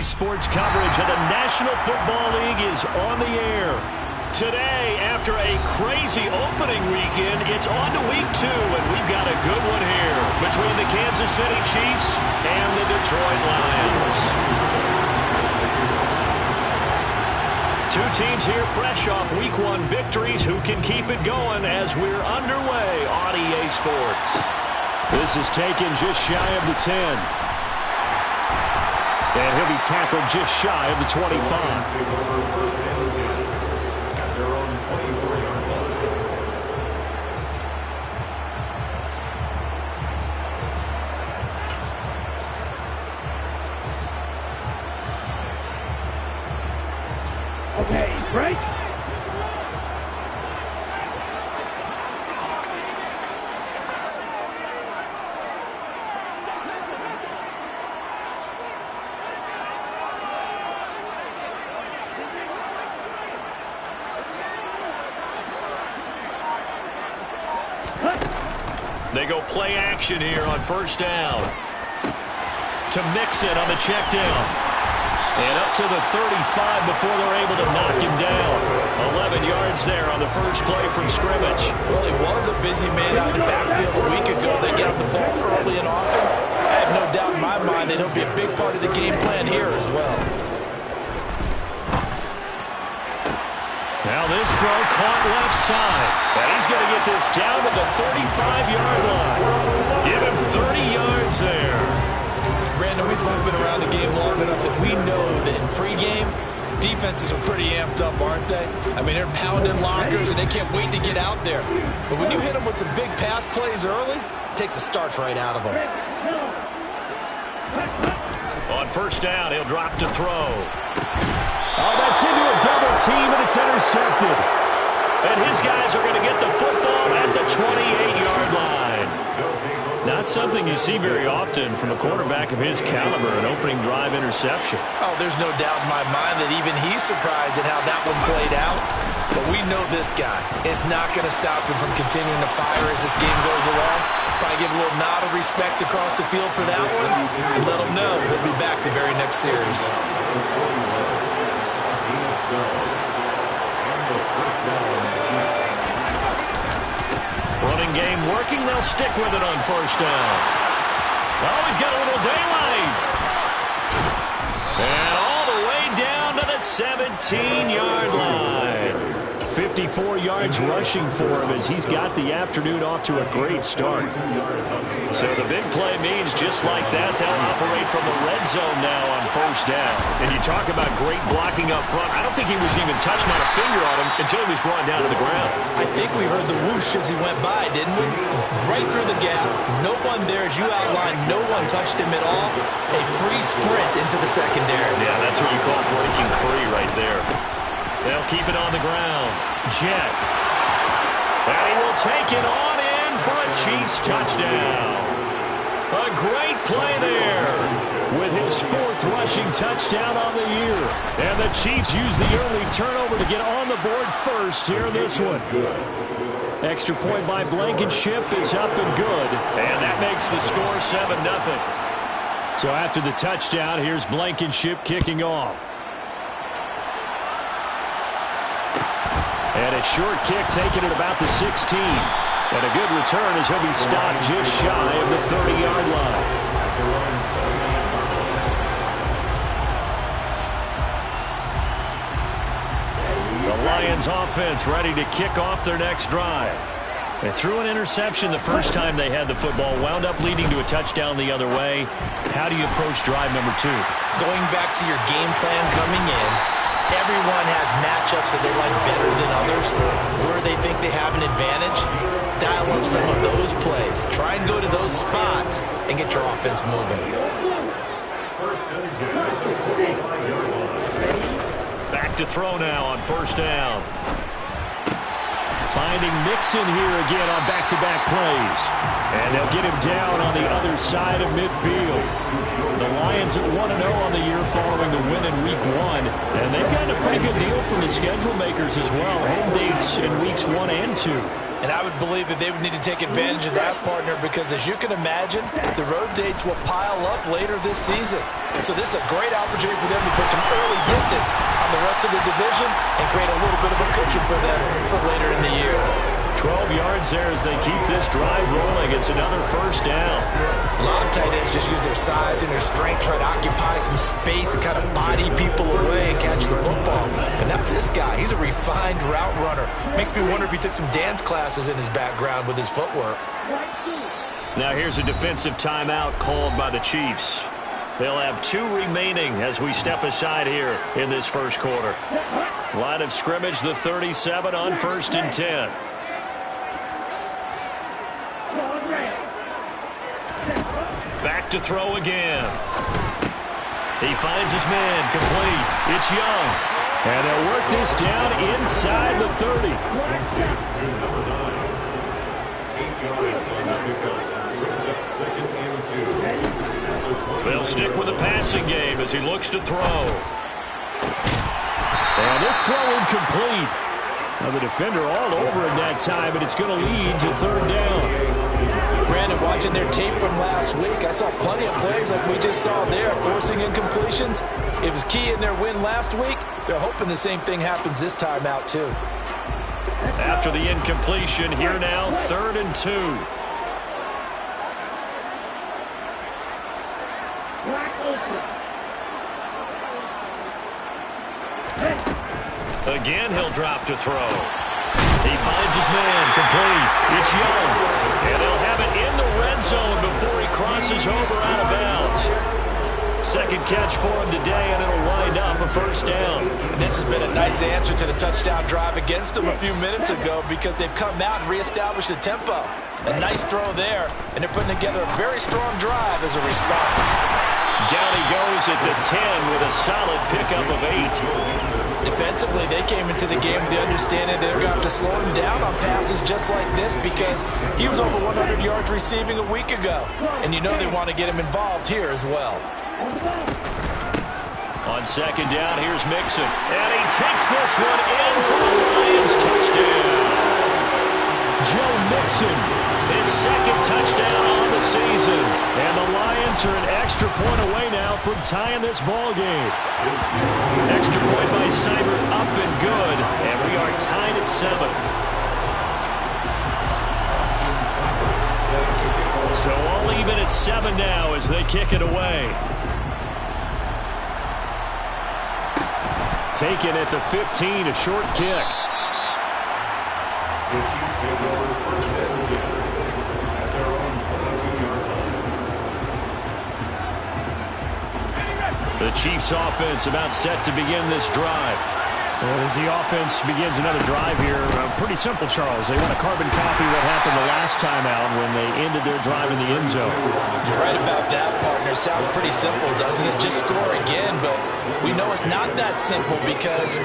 Sports coverage of the National Football League is on the air. Today, after a crazy opening weekend, it's on to week 2, and we've got a good one here between the Kansas City Chiefs and the Detroit Lions. Two teams here fresh off week 1 victories who can keep it going as we're underway on EA Sports. This is taken just shy of the 10. And he'll be tackled just shy of the 25. Okay, break. They go play action here on first down. To Mixon on the check down. And up to the 35 before they're able to knock him down. 11 yards there on the first play from scrimmage. Well, he was a busy man out in the backfield a week ago. They got the ball early and often. I have no doubt in my mind that he'll be a big part of the game plan here as well. Now this throw caught left side. And he's going to get this down to the 35-yard line. Give him 30 yards there. Brandon, we've both been around the game long enough that we know that in pregame, defenses are pretty amped up, aren't they? I mean, they're pounding lockers, and they can't wait to get out there. But when you hit them with some big pass plays early, it takes the starch right out of them. On first down, he'll drop to throw. Oh, that's into a double team, and it's intercepted. And his guys are going to get the football at the 28-yard line. Not something you see very often from a quarterback of his caliber, an opening drive interception. Oh, there's no doubt in my mind that even he's surprised at how that one played out. But we know this guy is not going to stop him from continuing to fire as this game goes along. Probably give a little nod of respect across the field for that one and let him know he'll be back the very next series. Running game working. They'll stick with it on first down. Oh, he's got a little daylight. And all the way down to the 17-yard line. 54 yards rushing for him as he's got the afternoon off to a great start. So the big play means just like that, they'll operate from the red zone now on first down. And you talk about great blocking up front. I don't think he was even touching on a finger on him until he was brought down to the ground. I think we heard the whoosh as he went by, didn't we? Right through the gap. No one there, as you outlined, no one touched him at all. A free sprint into the secondary. Yeah, that's what you call breaking free right there. They'll keep it on the ground. Jet. And he will take it on in for a Chiefs touchdown. A great play there with his 4th rushing touchdown on the year. And the Chiefs use the early turnover to get on the board first here in this one. Extra point by Blankenship is up and good. And that makes the score 7-0. So after the touchdown, here's Blankenship kicking off. And a short kick taken at about the 16. And a good return as he'll be stopped just shy of the 30-yard line. The Lions offense ready to kick off their next drive. They threw an interception the first time they had the football, wound up leading to a touchdown the other way. How do you approach drive number 2? Going back to your game plan coming in, everyone has matchups that they like better than others, where they think they have an advantage. Dial up some of those plays. Try and go to those spots and get your offense moving. Back to throw now on first down. Finding Mixon here again on back-to-back plays. And they'll get him down on the other side of midfield. The Lions at 1-0 on the year following the win in Week 1. And they've gotten a pretty good deal from the schedule makers as well. Home dates in Weeks 1 and 2. And I would believe that they would need to take advantage of that, partner, because as you can imagine, the road dates will pile up later this season. So this is a great opportunity for them to put some early distance on the rest of the division and create a little bit of a cushion for them for later in the year. 12 yards there as they keep this drive rolling. It's another first down. A lot of tight ends just use their size and their strength, try to occupy some space and kind of body people away and catch the football. But not this guy. He's a refined route runner. Makes me wonder if he took some dance classes in his background with his footwork. Now here's a defensive timeout called by the Chiefs. They'll have 2 remaining as we step aside here in this first quarter. Line of scrimmage, the 37 on 1st and 10. Back to throw again. He finds his man, complete. It's Young. And they'll work this down inside the 30. They'll stick with the passing game as he looks to throw. And this throw incomplete. Now the defender all over him that time, and it's going to lead to 3rd down. Brandon, watching their tape from last week, I saw plenty of plays like we just saw there, forcing incompletions. It was key in their win last week. They're hoping the same thing happens this time out, too. After the incompletion, here now, 3rd and 2. Again, he'll drop to throw. He finds his man, complete. It's Young. And they'll have it in the red zone before he crosses over out of bounds. Second catch for him today, and it'll wind up a first down. And this has been a nice answer to the touchdown drive against them a few minutes ago because they've come out and reestablished the tempo. A nice throw there, and they're putting together a very strong drive as a response. Down he goes at the 10 with a solid pickup of 8. Defensively, they came into the game with the understanding they're going to have to slow him down on passes just like this because he was over 100 yards receiving a week ago. And you know they want to get him involved here as well. On 2nd down, here's Mixon. And he takes this one in for the Lions touchdown. Joe Mixon, his 2nd touchdown on the season. And the Lions are an extra point away now from tying this ball game. Extra point by Seibert up and good. And we are tied at 7. So all even at 7 now as they kick it away. Taken at the 15, a short kick. The Chiefs take over first and 10 at their own 22-yard line. The Chiefs offense about set to begin this drive. As the offense begins another drive here, pretty simple, Charles. They want to carbon copy what happened the last time out when they ended their drive in the end zone. You're right about that, partner. Sounds pretty simple, doesn't it? Just score again, but we know it's not that simple because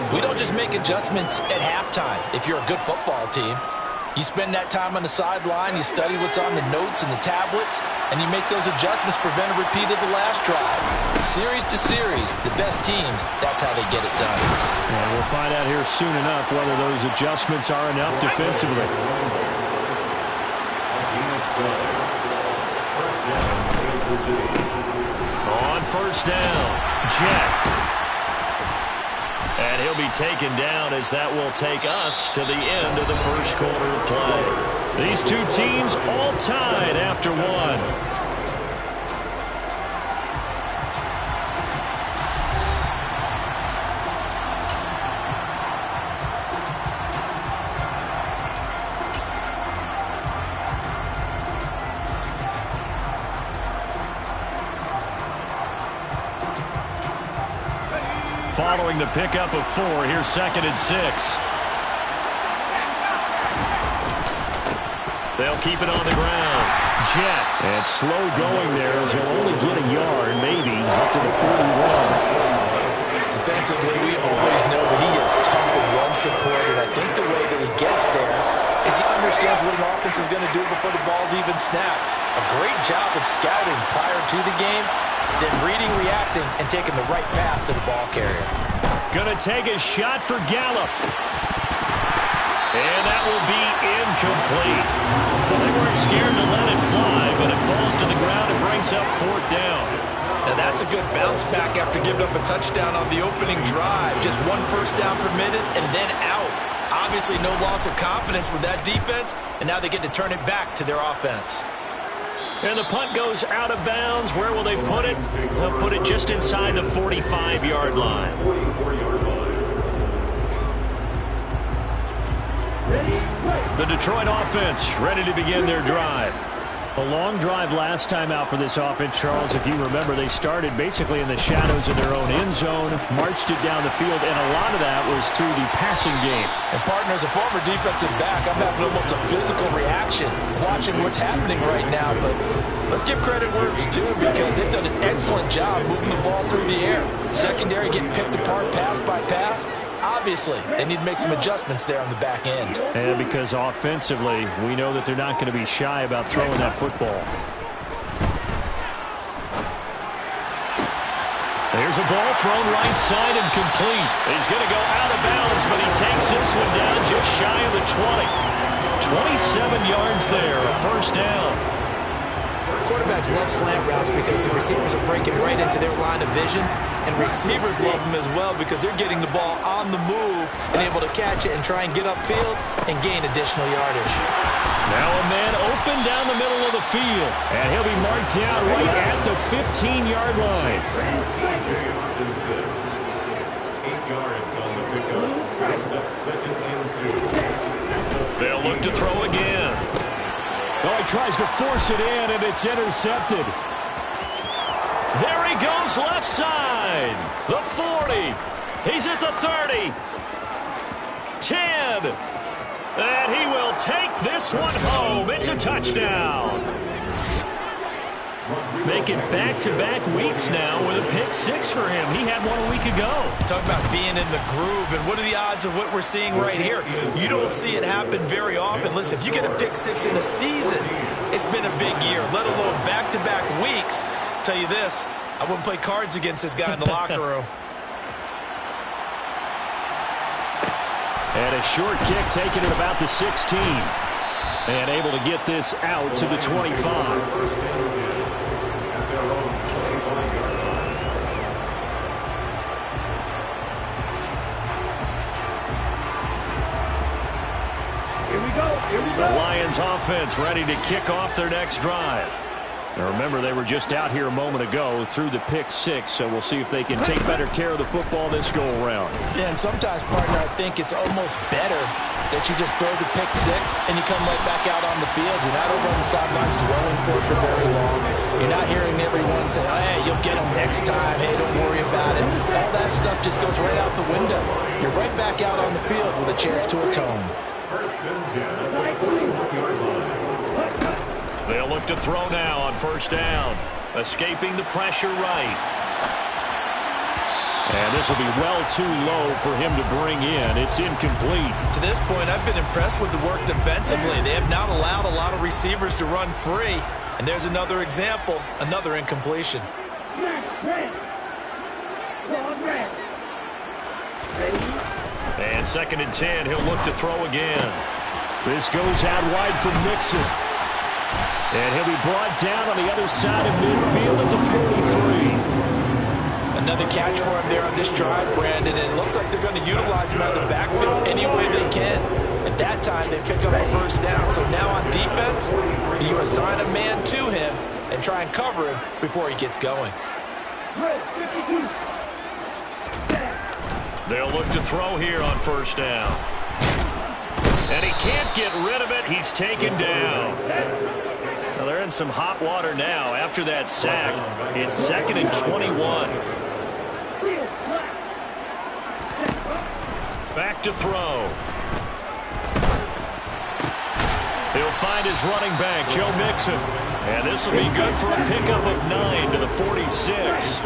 we don't just make adjustments at halftime if you're a good football team. You spend that time on the sideline, you study what's on the notes and the tablets, and you make those adjustments, prevent a repeat of the last drive. Series to series, the best teams, that's how they get it done. And we'll find out here soon enough whether those adjustments are enough defensively. On 1st down, Jet. And he'll be taken down as that will take us to the end of the first quarter of play. These two teams all tied after 1. Following the pickup of 4, here's 2nd and 6. They'll keep it on the ground. Jet. And slow going there as he'll only get a yard, maybe, up to the 41. Defensively, we always know that he is tough in run support, and I think the way that he gets there is he understands what an offense is going to do before the ball's even snapped. A great job of scouting prior to the game, then reading, reacting, and taking the right path to the ball carrier. Gonna take a shot for Gallup. And that will be incomplete. Well, they weren't scared to let it fly, but it falls to the ground and brings up 4th down. Now that's a good bounce back after giving up a touchdown on the opening drive. Just 1 first down permitted and then out. Obviously no loss of confidence with that defense, and now they get to turn it back to their offense. And the punt goes out of bounds. Where will they put it? They'll put it just inside the 45-yard line. The Detroit offense ready to begin their drive. A long drive last time out for this offense, Charles. If you remember, they started basically in the shadows of their own end zone, marched it down the field, and a lot of that was through the passing game. And, partner, as a former defensive back, I'm having almost a physical reaction watching what's happening right now. But let's give credit where it's due, because they've done an excellent job moving the ball through the air. Secondary getting picked apart pass by pass. Obviously, they need to make some adjustments there on the back end. And because offensively, we know that they're not going to be shy about throwing that football. There's a ball thrown right side and complete. He's going to go out of bounds, but he takes this one down just shy of the 20. 27 yards there, a first down. Quarterbacks love slant routes because the receivers are breaking right into their line of vision, and receivers love them as well because they're getting the ball on the move and able to catch it and try and get upfield and gain additional yardage. Now a man open down the middle of the field, and he'll be marked down right at the 15-yard line. 8 yards on the pickup. Brings up 2nd and 2. They'll look to throw again. Oh, he tries to force it in, and it's intercepted. There he goes left side. The 40. He's at the 30. 10. And he will take this one home. It's a touchdown. Making back-to-back weeks now with a pick 6 for him. He had one a week ago. Talk about being in the groove, and what are the odds of what we're seeing right here? You don't see it happen very often. Listen, if you get a pick 6 in a season, it's been a big year, let alone back-to-back weeks. Tell you this, I wouldn't play cards against this guy in the locker room. And a short kick taken at about the 16. And able to get this out to the 25. The Lions offense ready to kick off their next drive. Now remember, they were just out here a moment ago through the pick 6, so we'll see if they can take better care of the football this go-around. Yeah, and sometimes, partner, I think it's almost better that you just throw the pick 6 and you come right back out on the field. You're not over on the sidelines dwelling for very long. You're not hearing everyone say, oh, hey, you'll get them next time. Hey, don't worry about it. All that stuff just goes right out the window. You're right back out on the field with a chance to atone. 1st and 10. They'll look to throw now on 1st down. Escaping the pressure right. And this will be well too low for him to bring in. It's incomplete. To this point, I've been impressed with the work defensively. They have not allowed a lot of receivers to run free. And there's another example, another incompletion. And 2nd and 10, he'll look to throw again. This goes out wide for Mixon. And he'll be brought down on the other side of midfield at the 43. Another catch for him there on this drive, Brandon, and it looks like they're going to utilize him out of the backfield any way they can. At that time, they pick up a 1st down. So now on defense, do you assign a man to him and try and cover him before he gets going? They'll look to throw here on 1st down. And he can't get rid of it. He's taken down. Now they're in some hot water now after that sack. It's 2nd and 21. Back to throw. He'll find his running back, Joe Mixon. And this will be good for a pickup of 9 to the 46.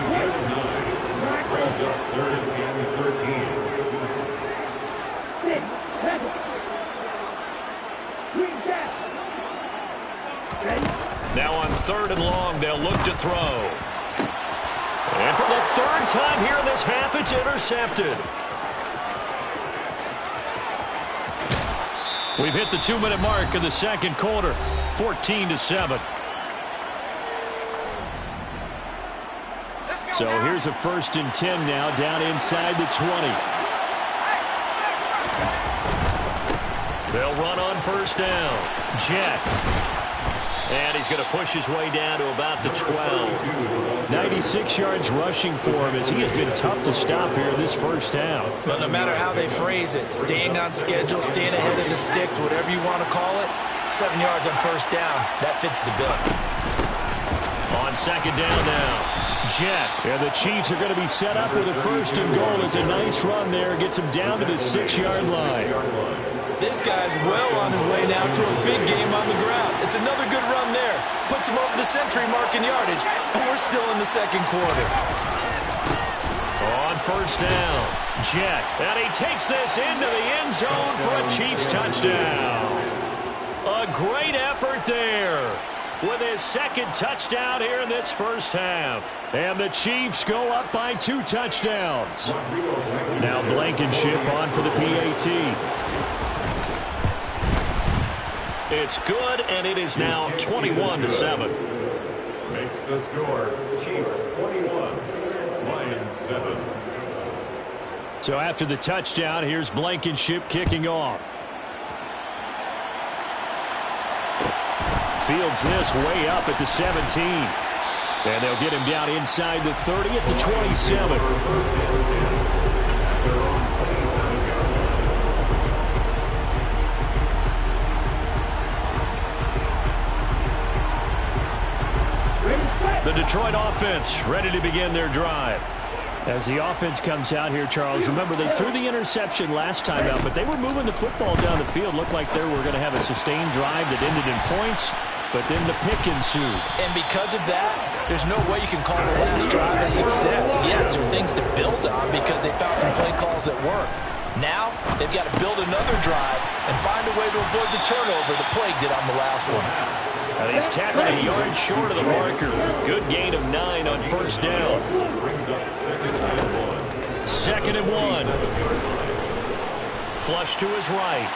Now on 3rd and long, they'll look to throw. And for the 3rd time here in this half, it's intercepted. We've hit the 2-minute mark of the second quarter, 14-7. So here's a 1st and 10 now, down inside the 20. They'll run on 1st down. Jet. And he's going to push his way down to about the 12. 96 yards rushing for him as he has been tough to stop here this first half. But no matter how they phrase it, staying on schedule, staying ahead of the sticks, whatever you want to call it, 7 yards on 1st down, that fits the bill. On 2nd down now, Jet. And the Chiefs are going to be set up with a 1st and goal. It's a nice run there. Gets him down to the 6-yard line. This guy's well on his way now to a big game on the ground. It's another good run there. Puts him over the century mark in yardage, and we're still in the second quarter. On 1st down, Jet. And he takes this into the end zone for a Chiefs touchdown. A great effort there with his 2nd touchdown here in this first half. And the Chiefs go up by 2 touchdowns. Now Blankenship on for the PAT. It's good, and it is now 21-7. Makes the score Chiefs 21, Lions 7. So after the touchdown, here's Blankenship kicking off. Fields this way up at the 17. And they'll get him down inside the 30 at the 27. The Detroit offense ready to begin their drive. As the offense comes out here, Charles, remember they threw the interception last time out, but they were moving the football down the field. Looked like they were going to have a sustained drive that ended in points, but then the pick ensued. And because of that, there's no way you can call the last drive a success. Yes, there are things to build on because they found some play calls that work. Now, they've got to build another drive and find a way to avoid the turnover the Plague did on the last one. And he's tackled a yard short of the marker. Good gain of 9 on 1st down. Brings up 2nd and 1. 2nd and 1. Flush to his right.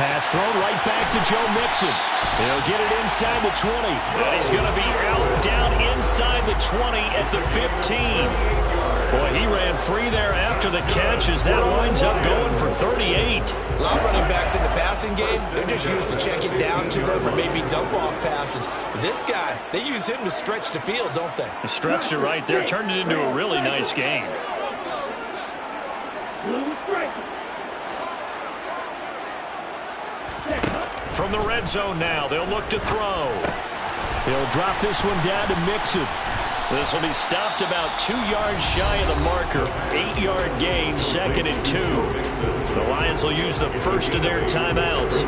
Pass thrown right back to Joe Mixon. He'll get it inside the 20. And he's going to be out down inside the 20 at the 15. Boy, he ran free there after the catch as that winds up going for 38. A lot of running backs in the passing game, they're just used to check it down to them or maybe dump off passes. But this guy, they use him to stretch the field, don't they? He stretched it right there, turned it into a really nice game. From the red zone now, they'll look to throw. He'll drop this one down to Mixon. This will be stopped about 2 yards shy of the marker. 8-yard gain, 2nd and 2. The Lions will use the first of their timeouts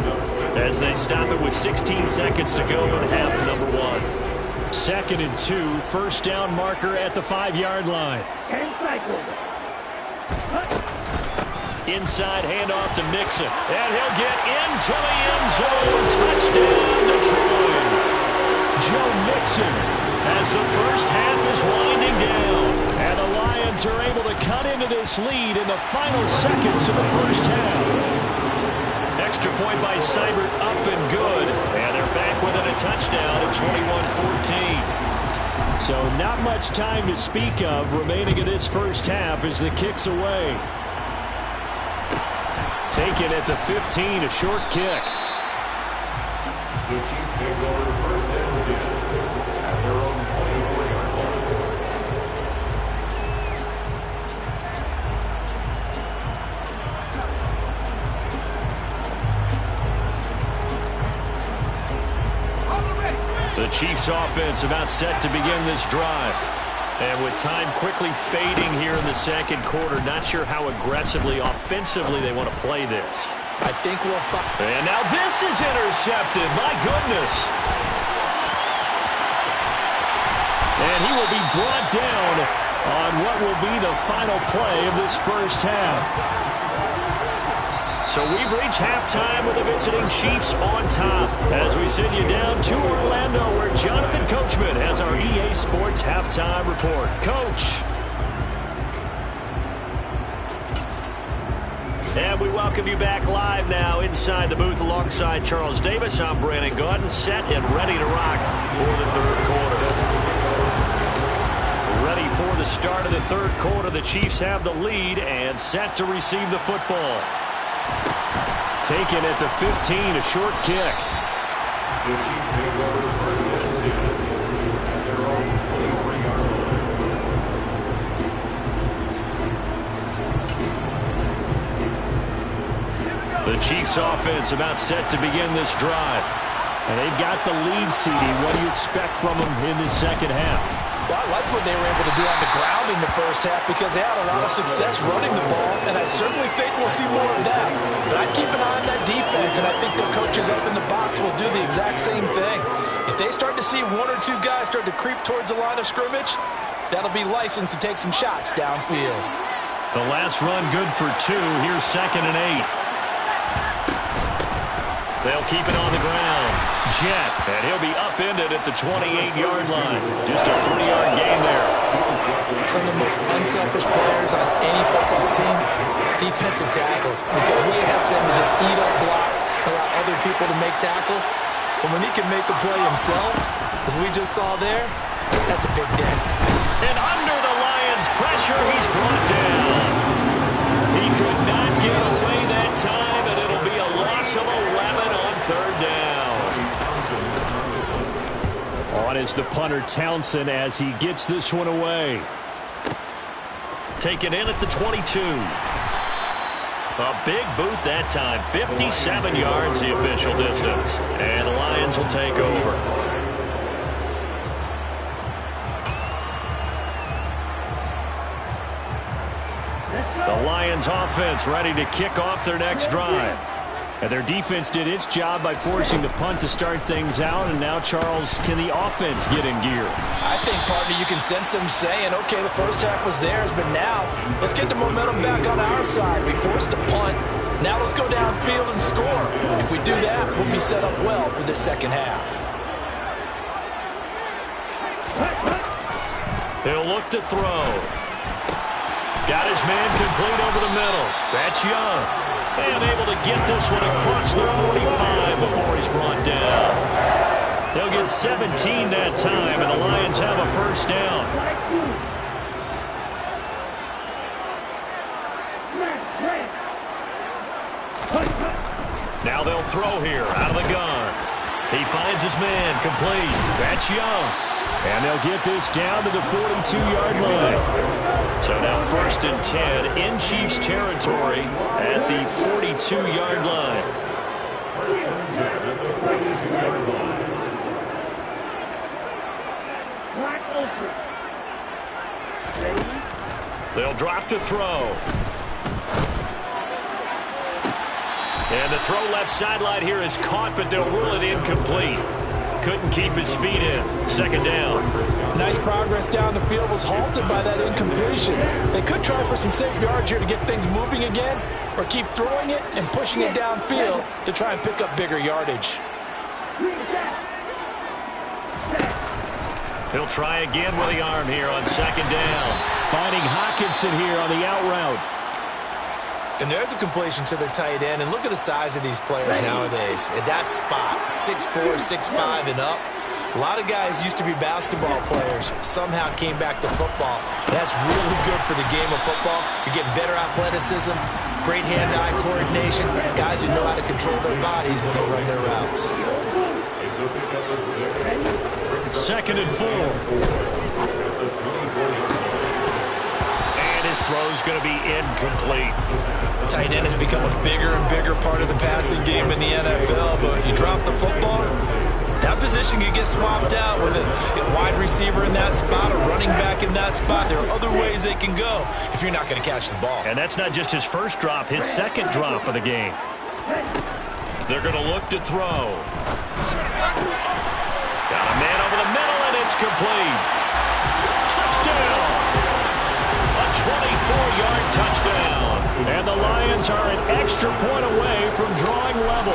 as they stop it with 16 seconds to go in half number 1. 2nd and 2, 1st down marker at the 5-yard line. Inside handoff to Mixon, and he'll get into the end zone. Touchdown, Detroit. Joe Mixon, as the first half is winding down, and the Lions are able to cut into this lead in the final seconds of the first half. Extra point by Seibert, up and good, and they're back within a touchdown at 21-14. So not much time to speak of remaining in this first half as the kick's away. Taken at the 15, a short kick. The Chiefs take over 1st and 10 at their own 24-yard line. The Chiefs offense about set to begin this drive. And with time quickly fading here in the second quarter, not sure how aggressively, offensively they want to play this. I think we'll find. And now this is intercepted. My goodness. And he will be brought down on what will be the final play of this first half. So we've reached halftime with the visiting Chiefs on top as we send you down to Orlando where Jonathan Coachman has our EA Sports halftime report. Coach. And we welcome you back live now inside the booth alongside Charles Davis. I'm Brandon Gaudin, set and ready to rock for the third quarter. Ready for the start of the third quarter. The Chiefs have the lead and set to receive the football. Taken at the 15, a short kick. The Chiefs take over the first and 10 at their own 23-yard line. The Chiefs offense about set to begin this drive. And they've got the lead, CD. What do you expect from them in the second half? Well, I like what they were able to do on the ground in the first half because they had a lot of success running the ball, and I certainly think we'll see more of that. But I'd keep an eye on that defense, and I think their coaches up in the box will do the exact same thing. If they start to see one or two guys start to creep towards the line of scrimmage, that'll be licensed to take some shots downfield. The last run good for 2. Here's 2nd and 8. They'll keep it on the ground. Jet, and he'll be upended at the 28-yard line. Just a 3-yard gain there. Some of the most unselfish players on any football team, defensive tackles, because we ask them to just eat up blocks, allow other people to make tackles. But when he can make a play himself, as we just saw there, that's a big day. And under the Lions' pressure, he's brought down. He could not get away that time, and it'll be a loss of 11 on 3rd down. On is the punter Townsend as he gets this one away. Taken in at the 22. A big boot that time. 57 yards the official distance. And the Lions will take over. The Lions offense ready to kick off their next drive. And their defense did its job by forcing the punt to start things out. And now, Charles, can the offense get in gear? I think, partner, you can sense them saying, okay, the first half was theirs, but now let's get the momentum back on our side. We forced a punt. Now let's go downfield and score. If we do that, we'll be set up well for the second half. He'll look to throw. Got his man complete over the middle. That's Young. And able to get this one across the 45 before he's brought down. They'll get 17 that time, and the Lions have a first down. Now they'll throw here out of the gun. He finds his man complete. That's Young. And they'll get this down to the 42-yard line. So now 1st and 10 in Chiefs territory at the 42-yard line. 1st and 10 at the 42-yard line. They'll drop to throw. And the throw left sideline here is caught, but they'll rule it incomplete. Couldn't keep his feet in. 2nd down. Nice progress down the field was halted by that incompletion. They could try for some safe yards here to get things moving again, or keep throwing it and pushing it downfield to try and pick up bigger yardage. He'll try again with the arm here on 2nd down. Finding Hockenson here on the out route. And there's a completion to the tight end. And look at the size of these players nowadays. At that spot, 6'4", 6'5", and up. A lot of guys used to be basketball players, somehow came back to football. That's really good for the game of football. You're getting better athleticism, great hand-eye coordination, guys who know how to control their bodies when they run their routes. 2nd and 4. His throw's going to be incomplete. Tight end has become a bigger and bigger part of the passing game in the NFL, but if you drop the football, that position can get swapped out with a wide receiver in that spot, a running back in that spot. There are other ways they can go if you're not going to catch the ball. And that's not just his first drop, his 2nd drop of the game. They're going to look to throw. Got a man over the middle, and it's complete. Touchdown! 24-yard touchdown. And the Lions are an extra point away from drawing level.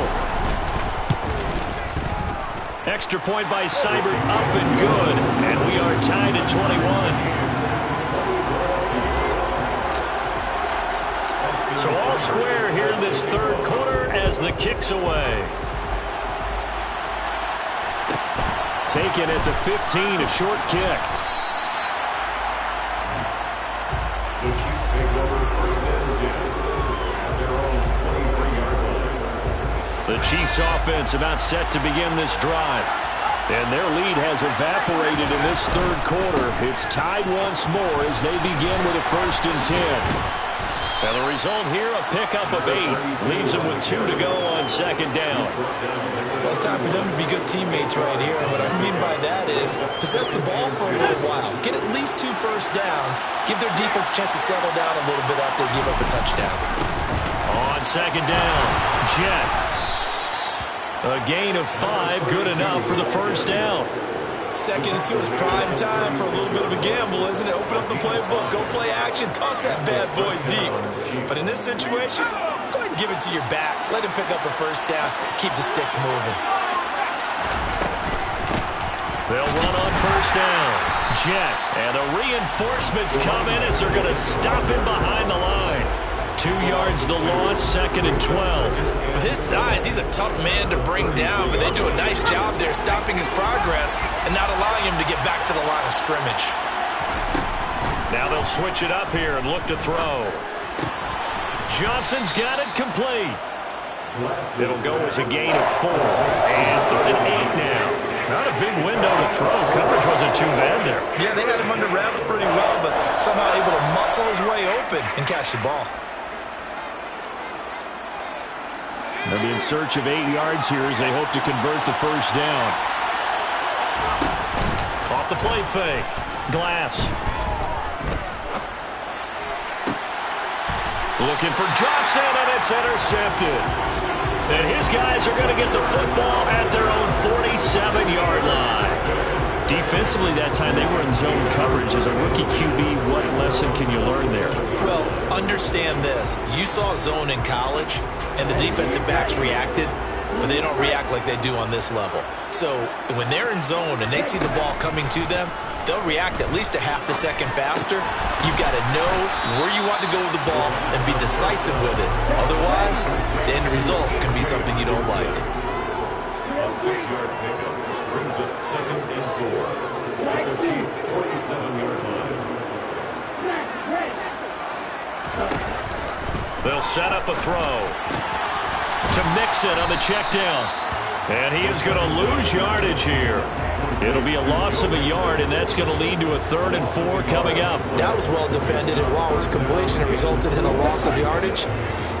Extra point by Seibert up and good. And we are tied at 21. So all square here. kicks away. Taken at the 15, a short kick. The Chiefs take over first and 10 at their own 23-yard line. The Chiefs offense about set to begin this drive. And their lead has evaporated in this third quarter. It's tied once more as they begin with a first and 10. And the result here, a pickup of 8. Leaves them with 2 to go on second down. Well, it's time for them to be good teammates right here. What I mean by that is possess the ball for a little while. Get at least 2 first downs. Give their defense a chance to settle down a little bit after they give up a touchdown. On second down, Jet. A gain of 5, good enough for the first down. Second and 2 is prime time for a little bit of a gamble, isn't it? Open up the playbook, go play action, toss that bad boy deep. But in this situation, go ahead and give it to your back. Let him pick up a first down, keep the sticks moving. They'll run on first down. Jet, and the reinforcements come in as they're going to stop him behind the line. 2 yards the loss, second and 12. With his size, he's a tough man to bring down, but they do a nice job there stopping his progress and not allowing him to get back to the line of scrimmage. Now they'll switch it up here and look to throw. Johnson's got it complete. It'll go as a gain of 4. And third and 8 now. Not a big window to throw. Coverage wasn't too bad there. Yeah, they had him under wraps pretty well, but somehow able to muscle his way open and catch the ball. They'll be in search of 8 yards here as they hope to convert the first down. Off the play fake. Glass. Looking for Johnson, and it's intercepted. And his guys are going to get the football at their own 47-yard line. Defensively that time, they were in zone coverage. As a rookie QB, what lesson can you learn there? Well, understand this. You saw zone in college, and the defensive backs reacted, but they don't react like they do on this level. So when they're in zone and they see the ball coming to them, they'll react at least a half a second faster. You've got to know where you want to go with the ball and be decisive with it. Otherwise, the end result can be something you don't like. A 6-yard pickup brings up second and 4 at the Chiefs' 47-yard line. They'll set up a throw to Mixon on the check down. And he is going to lose yardage here. It'll be a loss of a yard, and that's going to lead to a 3rd and 4 coming up. That was well defended, and while it was completion, it resulted in a loss of yardage.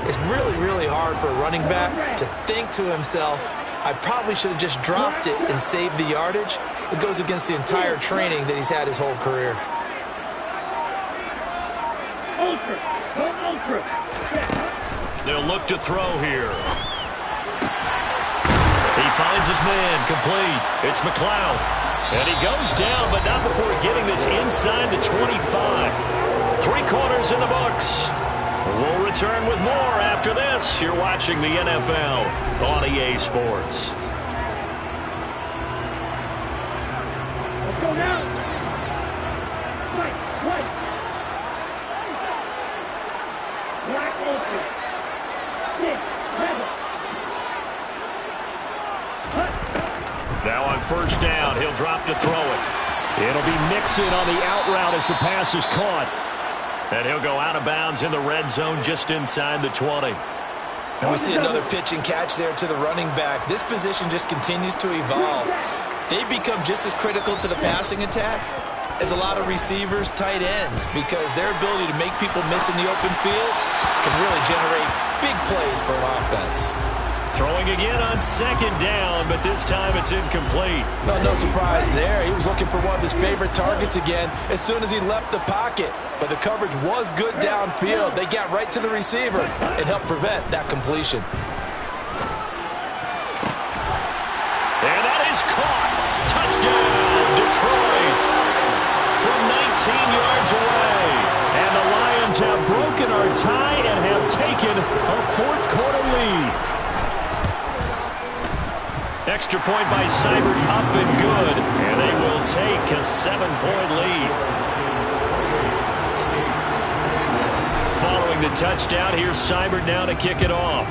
It's really, really hard for a running back to think to himself, I probably should have just dropped it and saved the yardage. It goes against the entire training that he's had his whole career. They'll look to throw here. He finds his man, complete. It's McLeod. And he goes down, but not before getting this inside the 25. 3 quarters in the books. We'll return with more after this. You're watching the NFL on EA Sports. Let's go now. White. Black open. Stick. Level. Now on first down, he'll drop to throw it. It'll be Mixon on the out route as the pass is caught. And he'll go out of bounds in the red zone just inside the 20. And we see another pitch and catch there to the running back. This position just continues to evolve. They become just as critical to the passing attack as a lot of receivers, tight ends, because their ability to make people miss in the open field can really generate big plays for an offense. Throwing again on second down, but this time it's incomplete. Well, no surprise there. He was looking for one of his favorite targets again as soon as he left the pocket. But the coverage was good downfield. They got right to the receiver and helped prevent that completion. And that is caught. Touchdown, Detroit. From 19 yards away. And the Lions have broken our tie and have taken a 4th quarter lead. Extra point by Seibert, up and good. And they will take a 7-point lead. Following the touchdown, here's Seibert now to kick it off.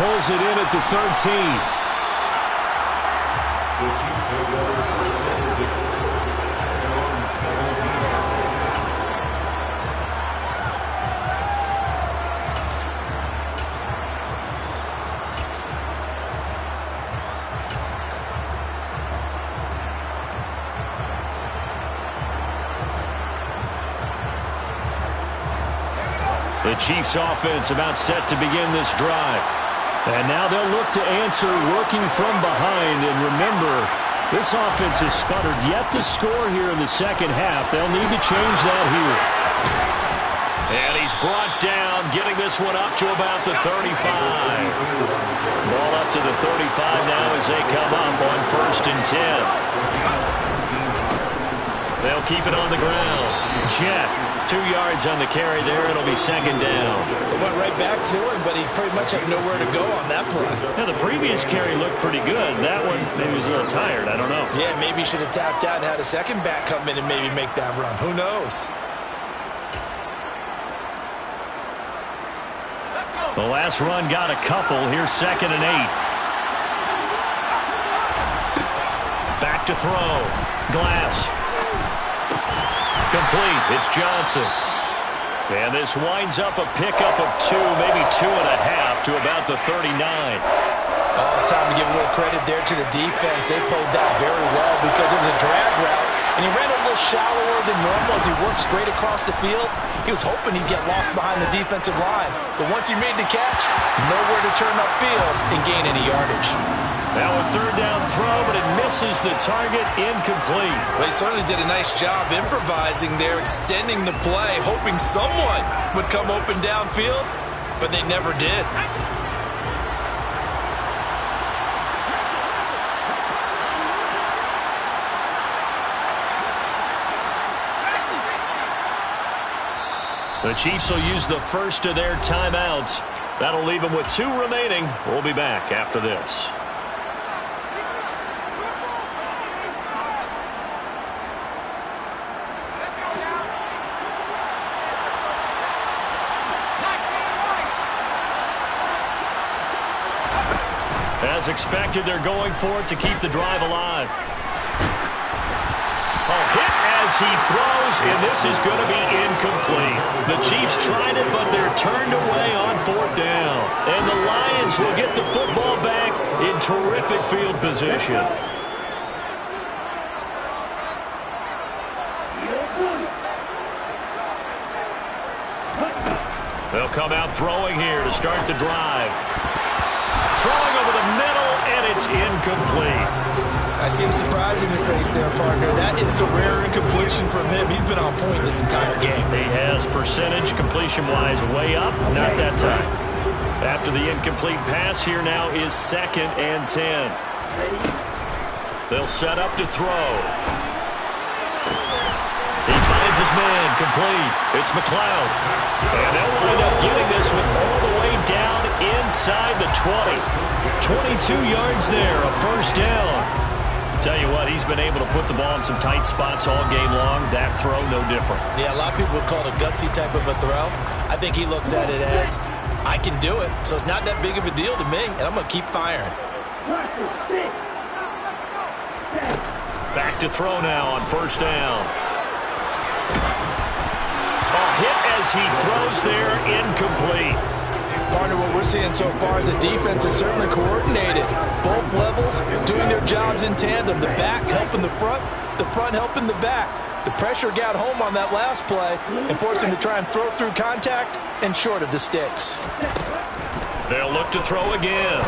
pulls it in at the 13. The Chiefs take over first and 10. They're on 17. The Chiefs offense about set to begin this drive. And now they'll look to answer working from behind. And remember, this offense has sputtered yet to score here in the second half. They'll need to change that here. And he's brought down, getting this one up to about the 35. Ball up to the 35 now as they come up on 1st and 10. They'll keep it on the ground. Jet, 2 yards on the carry there. It'll be 2nd down. They went right back to him, but he pretty much had nowhere to go on that play. Yeah, the previous carry looked pretty good. That one, maybe he was a little tired. I don't know. Yeah, maybe he should have tapped out and had a second back come in and maybe make that run. Who knows? The last run got a couple. Here's 2nd and 8. Back to throw. Glass. Complete. It's Johnson. And this winds up a pickup of 2, maybe 2.5 to about the 39. Oh, it's time to give a little credit there to the defense. They played that very well because it was a drag route, and he ran a little shallower than normal as he worked straight across the field. He was hoping he'd get lost behind the defensive line, but once he made the catch, nowhere to turn upfield and gain any yardage. Now a 3rd down throw, but it misses the target, incomplete. Well, he certainly did a nice job improvising there, extending the play, hoping someone would come open downfield, but they never did. The Chiefs will use the first of their timeouts. That'll leave them with 2 remaining. We'll be back after this. As expected, they're going for it to keep the drive alive. Oh, hit as he throws, and this is going to be incomplete. The Chiefs tried it, but they're turned away on 4th down. And the Lions will get the football back in terrific field position. They'll come out throwing here to start the drive. Throwing over the middle, and it's incomplete. I see the surprise in your face there, partner. That is a rare incompletion from him. He's been on point this entire game. He has percentage completion-wise way up, not that time. After the incomplete pass, here now is 2nd and 10. They'll set up to throw. He finds his man, complete. It's McLeod. And they'll wind up getting this one all the way down inside the 20. 22 yards there, a 1st down. Tell you what, he's been able to put the ball in some tight spots all game long. That throw, no different. Yeah, a lot of people would call it a gutsy type of a throw. I think he looks at it as, I can do it, so it's not that big of a deal to me, and I'm going to keep firing. Back to throw now on 1st down. A hit as he throws there, incomplete. Partner, what we're seeing so far is the defense is certainly coordinated. Both levels doing their jobs in tandem. The back helping the front helping the back. The pressure got home on that last play and forced him to try and throw through contact and short of the sticks. They'll look to throw again.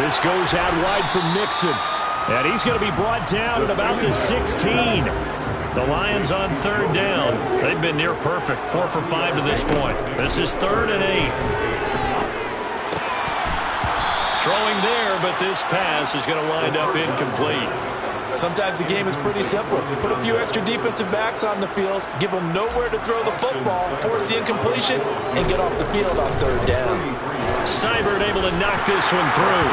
This goes out wide for Mixon. And he's going to be brought down at about the 16. The Lions on 3rd down. They've been near perfect, 4 for 5 to this point. This is 3rd and 8. Throwing there, but this pass is going to wind up incomplete. Sometimes the game is pretty simple. You put a few extra defensive backs on the field, give them nowhere to throw the football, force the incompletion, and get off the field on 3rd down. Seibert able to knock this one through.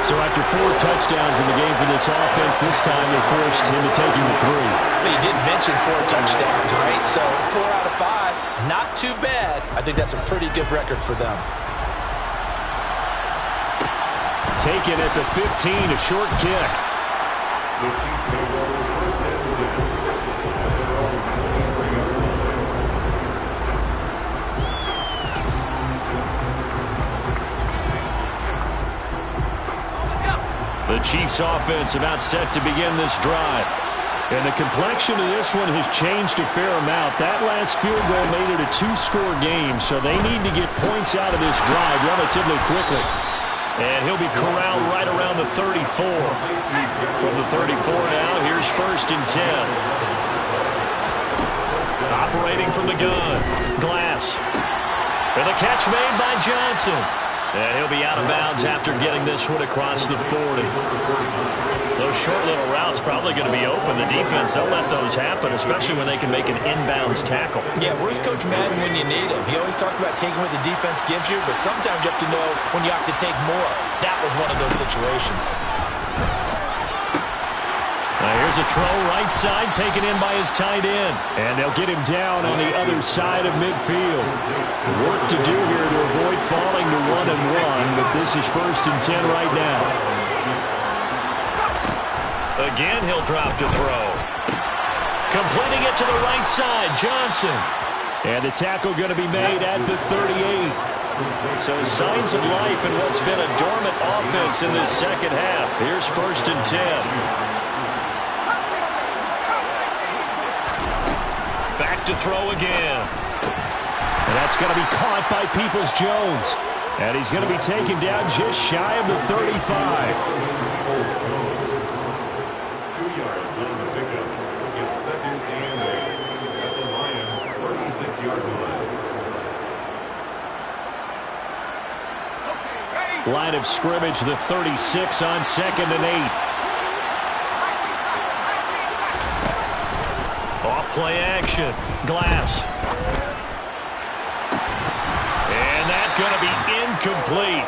So after 4 touchdowns in the game for this offense, this time they forced him to take him to 3. But you did mention 4 touchdowns, right? So 4 out of 5, not too bad. I think that's a pretty good record for them. Taken at the 15, a short kick. The Chiefs take over first and 10 at their own 23-yard line. The Chiefs offense about set to begin this drive. And the complexion of this one has changed a fair amount. That last field goal made it a two-score game, so they need to get points out of this drive relatively quickly. And he'll be corralled right around the 34. From the 34 now, here's first and 10. Operating from the gun, Glass. And the catch made by Johnson. And he'll be out of bounds after getting this one across the 40. Those short little routes probably going to be open. The defense, they'll let those happen, especially when they can make an inbounds tackle. Yeah, where's Coach Madden when you need him? He always talked about taking what the defense gives you, but sometimes you have to know when you have to take more. That was one of those situations. Now here's a throw right side taken in by his tight end. And they'll get him down on the other side of midfield. Work to do here to avoid falling to 1-1, but this is first and 10 right now. Again, he'll drop to throw. Completing it to the right side, Johnson. And the tackle going to be made at the 38. So signs of life in what's been a dormant offense in this second half. Here's first and 10. Back to throw again. And that's going to be caught by Peoples-Jones. And he's going to be taken down just shy of the 35. 2 yards on the pickup. It's second and 8 at the Lions' 36-yard line. Line of scrimmage, the 36 on second and 8. Off play action. Glass. And that's going to be incomplete.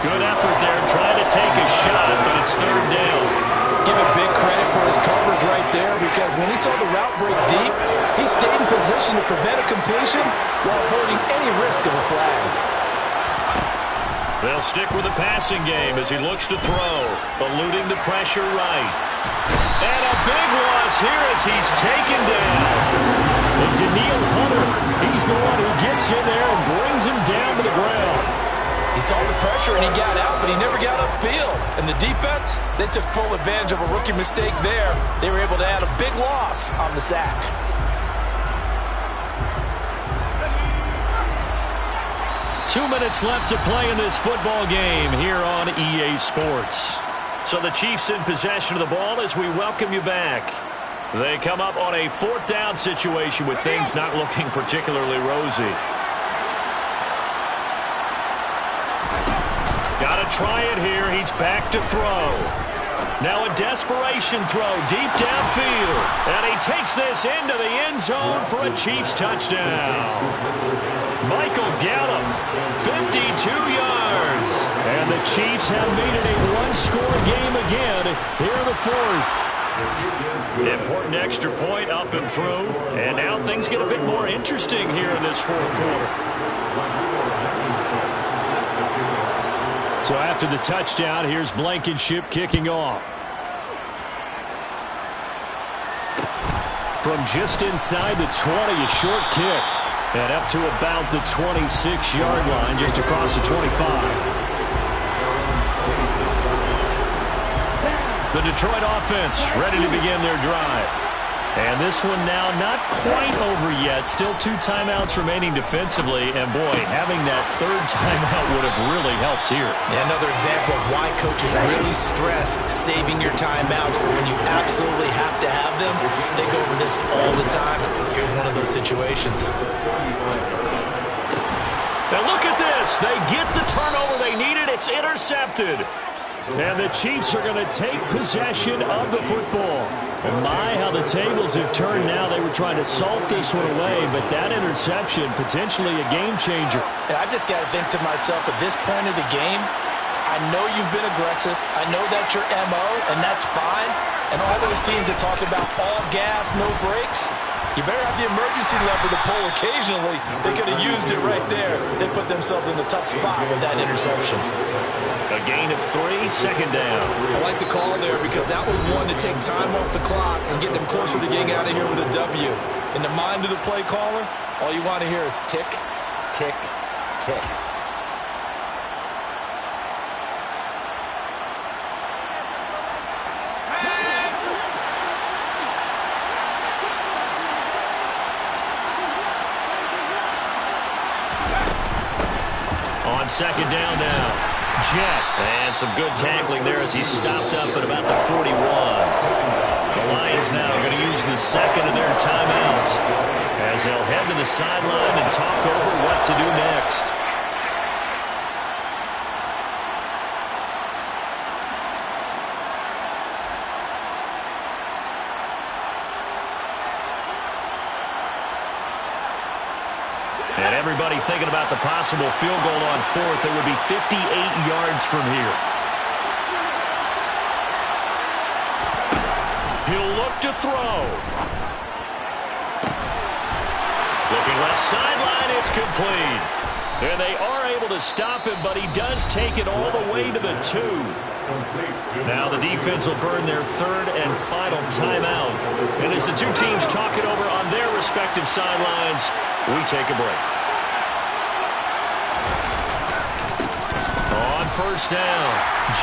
Good effort there trying to take a shot, but it's third down. Give him big credit for his coverage right there, because when he saw the route break deep, he stayed in position to prevent a completion while avoiding any risk of a flag. They'll stick with the passing game as he looks to throw, eluding the pressure right. And a big loss here as he's taken down. And Danielle Hunter, he's the one who gets in there and brings him down to the ground. He saw the pressure and he got out, but he never got upfield. And the defense, they took full advantage of a rookie mistake there. They were able to add a big loss on the sack. Two minutes left to play in this football game here on EA Sports. So the Chiefs in possession of the ball as we welcome you back. They come up on a fourth down situation with things not looking particularly rosy. Got to try it here. He's back to throw. Now a desperation throw deep downfield. And he takes this into the end zone for a Chiefs touchdown. Michael Gallup, 52 yards. And the Chiefs have made it a one-score game again here in the fourth. Important extra point up and through. And now things get a bit more interesting here in this fourth quarter. So after the touchdown, here's Blankenship kicking off. From just inside the 20, a short kick. And up to about the 26-yard line, just across the 25. The Detroit offense ready to begin their drive. And this one now not quite over yet. Still 2 timeouts remaining defensively. And, boy, having that third timeout would have really helped here. Yeah, another example of why coaches really stress saving your timeouts for when you absolutely have to have them. They go over this all the time. Here's one of those situations. Now look at this. They get the turnover they needed. It's intercepted. And the Chiefs are going to take possession of the football. And my, how the tables have turned now. They were trying to salt this one away, but that interception, potentially a game changer. And I just got to think to myself, at this point of the game, I know you've been aggressive. I know that's your MO, and that's fine. And all those teams that talk about all gas, no brakes, you better have the emergency lever to pull occasionally. They could have used it right there. They put themselves in a tough spot with that interception. A gain of 3, second down. I like the call there because that was one to take time off the clock and get them closer to getting out of here with a W. In the mind of the play caller, all you want to hear is tick, tick, tick. On second down now. Jet. And some good tackling there as he stopped up at about the 41. The Lions now are going to use the second of their timeouts as they'll head to the sideline and talk over what to do next. And everybody thinking about the possible field goal on fourth. It would be 58 yards from here. He'll look to throw. Looking left sideline, it's complete. And they are able to stop him, but he does take it all the way to the 2. Now the defense will burn their third and final timeout. And as the two teams talk it over on their respective sidelines, we take a break. On first down,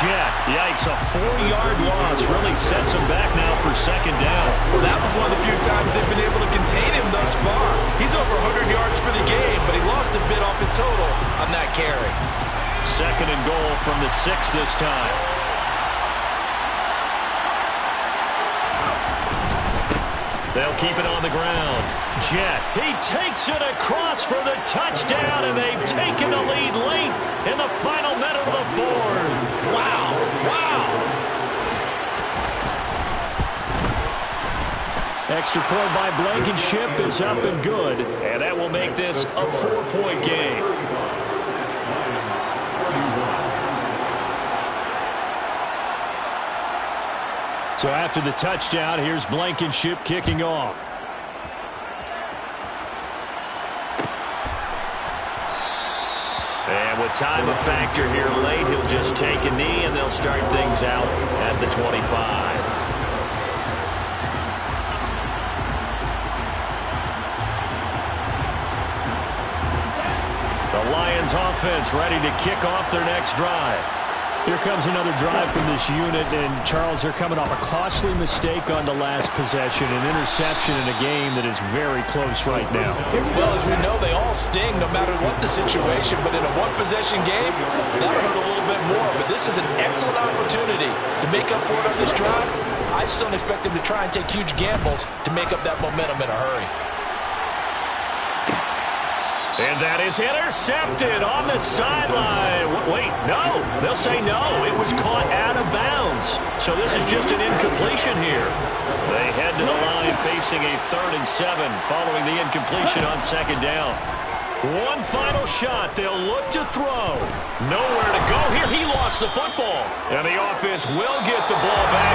Jet. Yikes, a 4-yard loss really sets him back now for second down. Well, that was one of the few times they've been able to contain him thus far. He's over 100 yards for the game, but he lost a bit off his total on that carry. Second and goal from the 6 this time. They'll keep it on the ground. Jet, he takes it across for the touchdown, and they've taken the lead late in the final minute of the fourth. Wow, wow. Extra point by Blankenship is up and good, and that will make this a 4-point game. So after the touchdown, here's Blankenship kicking off. And with time a factor here late, he'll just take a knee, and they'll start things out at the 25. The Lions offense ready to kick off their next drive. Here comes another drive from this unit, and Charles, they're coming off a costly mistake on the last possession, an interception in a game that is very close right now. Well, as we know, they all sting no matter what the situation, but in a one-possession game, that'll hurt a little bit more. But this is an excellent opportunity to make up for it on this drive. I just don't expect them to try and take huge gambles to make up that momentum in a hurry. And that is intercepted on the sideline. Wait, no. They'll say no. It was caught out of bounds. So this is just an incompletion here. They head to the line facing a 3rd and 7 following the incompletion on second down. One final shot. They'll look to throw. Nowhere to go here. He lost the football. And the offense will get the ball back.